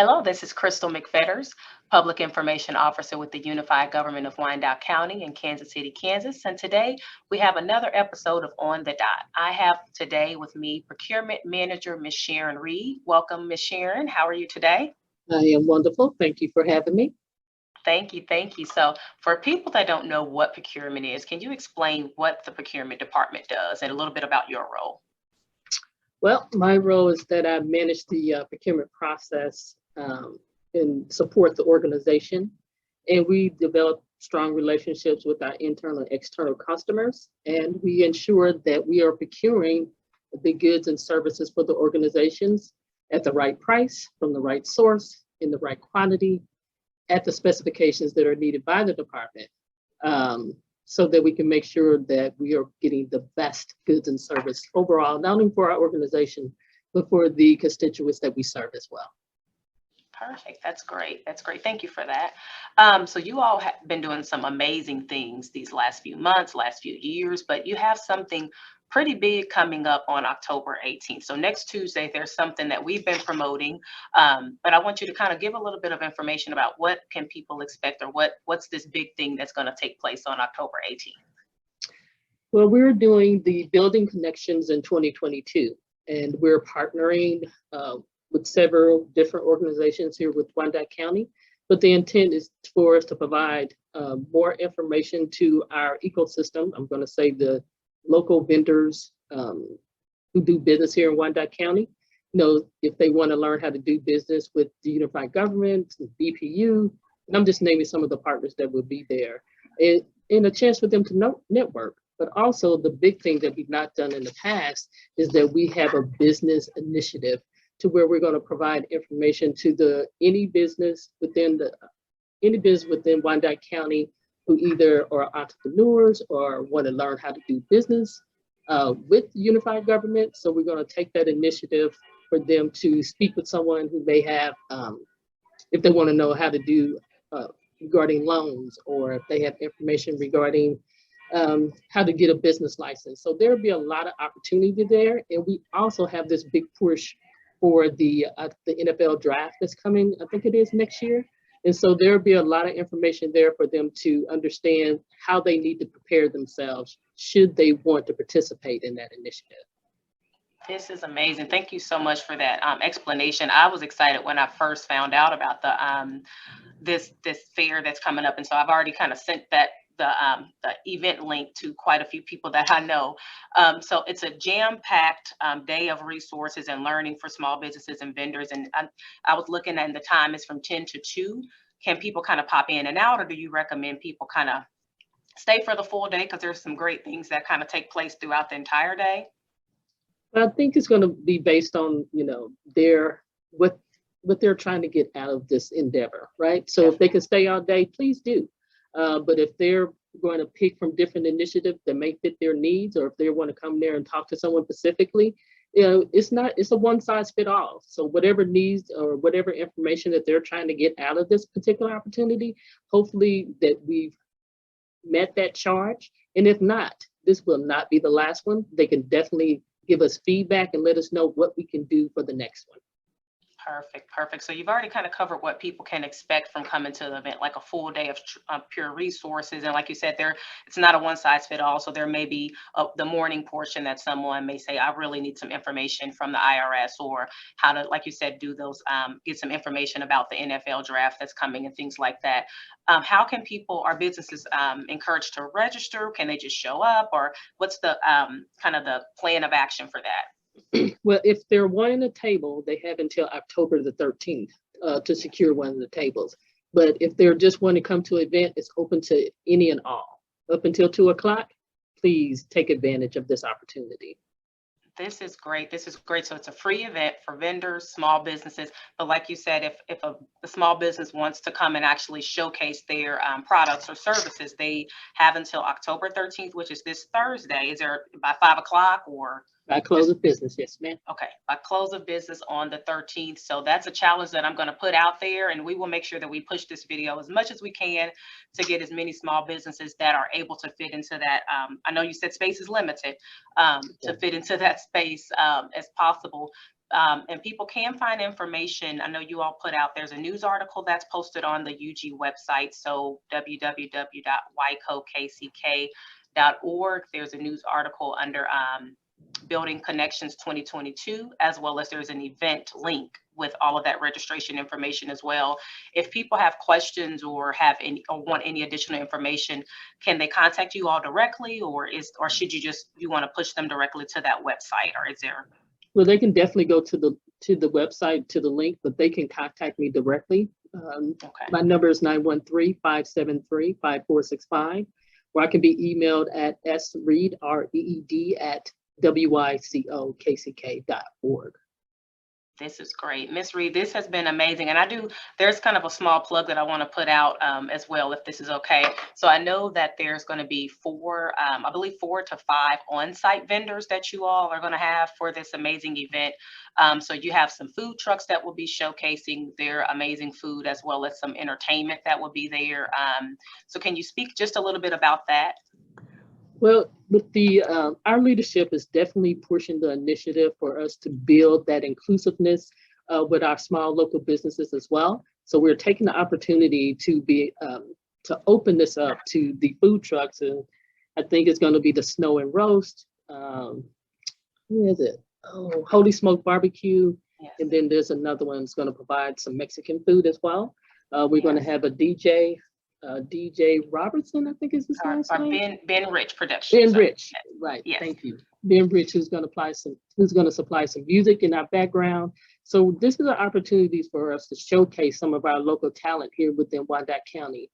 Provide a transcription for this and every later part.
Hello, this is Crystal McFetters, Public Information Officer with the Unified Government of Wyandotte County in Kansas City, Kansas. And today we have another episode of On the Dot. I have today with me Procurement Manager, Ms. Sharon Reed. Welcome, Ms. Sharon. How are you today? I am wonderful. Thank you for having me. Thank you. Thank you. So, for people that don't know what procurement is, can you explain what the procurement department does and a little bit about your role? Well, my role is that I manage the procurement process and support the organization. And we develop strong relationships with our internal and external customers. And we ensure that we are procuring the goods and services for the organizations at the right price, from the right source, in the right quantity, at the specifications that are needed by the department. So that we can make sure that we are getting the best goods and service overall, not only for our organization, but for the constituents that we serve as well. Perfect. That's great. That's great. Thank you for that. So you all have been doing some amazing things these last few months, last few years, but you have something pretty big coming up on October 18th. So next Tuesday, there's something that we've been promoting, but I want you to kind of give a little bit of information about what can people expect, or what's this big thing that's going to take place on October 18th. Well, we're doing the Building Connections in 2022, and we're partnering with several different organizations here with Wyandotte County. But the intent is for us to provide more information to our ecosystem. I'm going to say the local vendors who do business here in Wyandotte County. If they want to learn how to do business with the unified government, the BPU, and I'm just naming some of the partners that will be there, and a chance for them to network. But also the big thing that we've not done in the past is that we have a business initiative to where we're going to provide information to any business within Wyandotte County who either are entrepreneurs or want to learn how to do business with unified government. So we're going to take that initiative for them to speak with someone who may have, if they want to know how to do regarding loans, or if they have information regarding how to get a business license. So there'll be a lot of opportunity there. And we also have this big push for the NFL draft that's coming, I think it is next year. And so there'll be a lot of information there for them to understand how they need to prepare themselves should they want to participate in that initiative. This is amazing. Thank you so much for that explanation. I was excited when I first found out about the this fair that's coming up, and so I've already kind of sent the event link to quite a few people that I know. So it's a jam-packed day of resources and learning for small businesses and vendors. And I was looking, and the time is from 10 to 2. Can people kind of pop in and out, or do you recommend people kind of stay for the full day? Because there's some great things that kind of take place throughout the entire day. I think it's going to be based on, what they're trying to get out of this endeavor, right? So if they can stay all day, please do. But if they're going to pick from different initiatives that may fit their needs, or if they want to come there and talk to someone specifically, it's a one size fit all. So whatever needs or whatever information that they're trying to get out of this particular opportunity, hopefully that we've met that charge. And if not, this will not be the last one. They can definitely give us feedback and let us know what we can do for the next one. Perfect. So you've already kind of covered what people can expect from coming to the event, like a full day of pure resources. And like you said, it's not a one size fit all. So there may be the morning portion that someone may say, I really need some information from the IRS, or how to, like you said, do those, get some information about the NFL draft that's coming and things like that. How can our businesses encouraged to register? Can they just show up, or what's the kind of the plan of action for that? Well, if they're wanting a table, they have until October the 13th to secure one of the tables. But if they're just wanting to come to an event, it's open to any and all. Up until 2 o'clock, please take advantage of this opportunity. This is great. So it's a free event for vendors, small businesses. But like you said, if a small business wants to come and actually showcase their products or services, they have until October 13th, which is this Thursday. Is there by 5 o'clock or? By close of business, yes, ma'am. Okay, by close of business on the 13th. So that's a challenge that I'm going to put out there, and we will make sure that we push this video as much as we can to get as many small businesses that are able to fit into that. I know you said space is limited, to fit into that space as possible. And people can find information. I know you all put out, there's a news article that's posted on the UG website. So www.wykokck.org. There's a news article under Building Connections 2022, as well as there's an event link with all of that registration information as well. If people have questions or have any or want any additional information, can they contact you all directly, or should you want to push them directly to that website, or is there? Well, they can definitely go to the website, to the link, but they can contact me directly. Okay. My number is 913-573-5465, or I can be emailed at sreed, R-E-E-D, at wykokck.org. This is great. Ms. Reed, this has been amazing. And there's kind of a small plug that I want to put out as well, if this is okay. So I know that there's going to be I believe 4 to 5 on-site vendors that you all are going to have for this amazing event. So you have some food trucks that will be showcasing their amazing food, as well as some entertainment that will be there. So can you speak just a little bit about that? Well, with our leadership is definitely pushing the initiative for us to build that inclusiveness with our small local businesses as well. So we're taking the opportunity to open this up to the food trucks, and I think it's going to be the Snow and Roast. Where is it? Oh, Holy Smoke Barbecue, Yes. And then there's another one that's going to provide some Mexican food as well. We're going to have a DJ. DJ Robertson, I think is his last name. Ben Rich Productions. Ben Rich, right? Yes. Thank you. Ben Rich, who's going to supply some music in our background. So this is an opportunity for us to showcase some of our local talent here within Wyandotte County.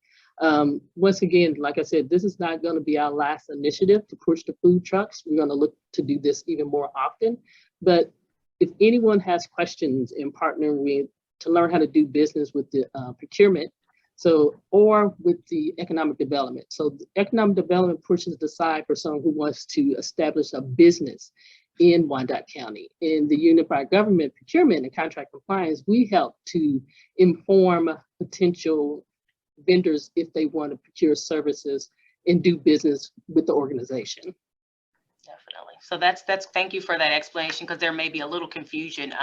Once again, like I said, this is not going to be our last initiative to push the food trucks. We're going to look to do this even more often. But if anyone has questions in partnering to learn how to do business with the procurement, or with the economic development. So the economic development pushes the side for someone who wants to establish a business in Wyandotte County. In the Unified Government Procurement and Contract Compliance, we help to inform potential vendors if they want to procure services and do business with the organization. Definitely. So thank you for that explanation, because there may be a little confusion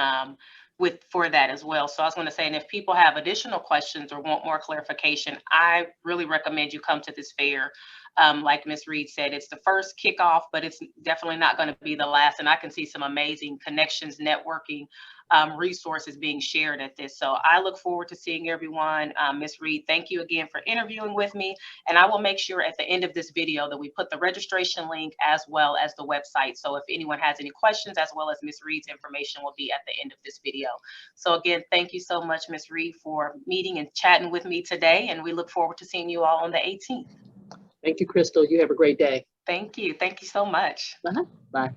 for that as well. So I was going to say, and if people have additional questions or want more clarification, I really recommend you come to this fair. Like Ms. Reed said, it's the first kickoff, but it's definitely not going to be the last. And I can see some amazing connections, networking resources being shared at this. So I look forward to seeing everyone. Ms. Reed, thank you again for interviewing with me. And I will make sure at the end of this video that we put the registration link as well as the website. So if anyone has any questions, as well as Ms. Reed's information, will be at the end of this video. So again, thank you so much, Ms. Reed, for meeting and chatting with me today. And we look forward to seeing you all on the 18th. Thank you, Crystal. You have a great day. Thank you. Thank you so much. Bye.